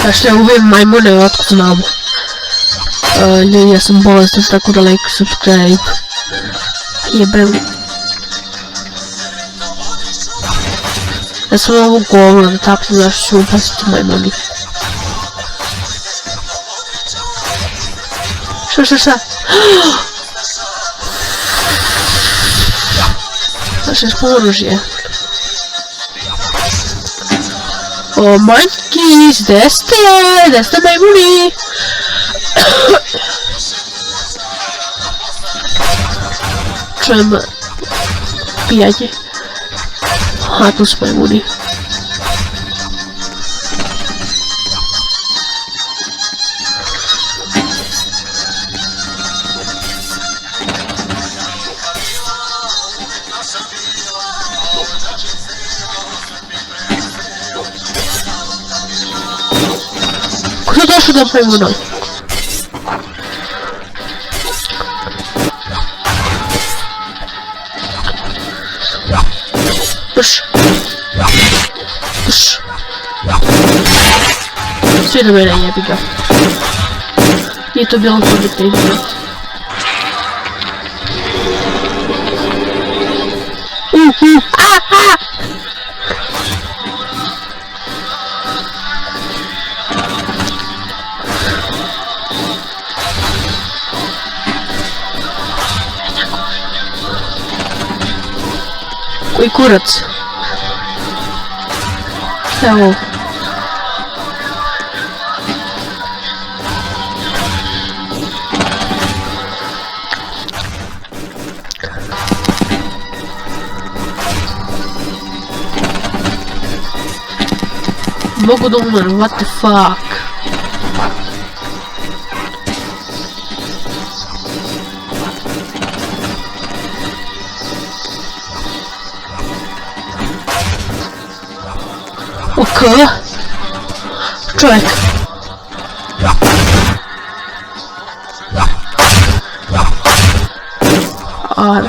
Ja što ubijem majmune, otko znamo. Ljudi, ja sam bolestan, tako da like, subscribe. Jebem. Ja sam ovo govno da tapim, znaš ću upasiti majmuni. Šta? Znaš je oružje. O, manjkis, gde ste majmuni? Čujem pijanje. Aha, tu su majmuni. Ko je došao do majmuna? Push. Svi do mene, jebi ga. Nije to bilo pobitno idiot. Koji kurac? Evo. Mogu da umrem, what the fuck? Ok. Čovjek. Ajde.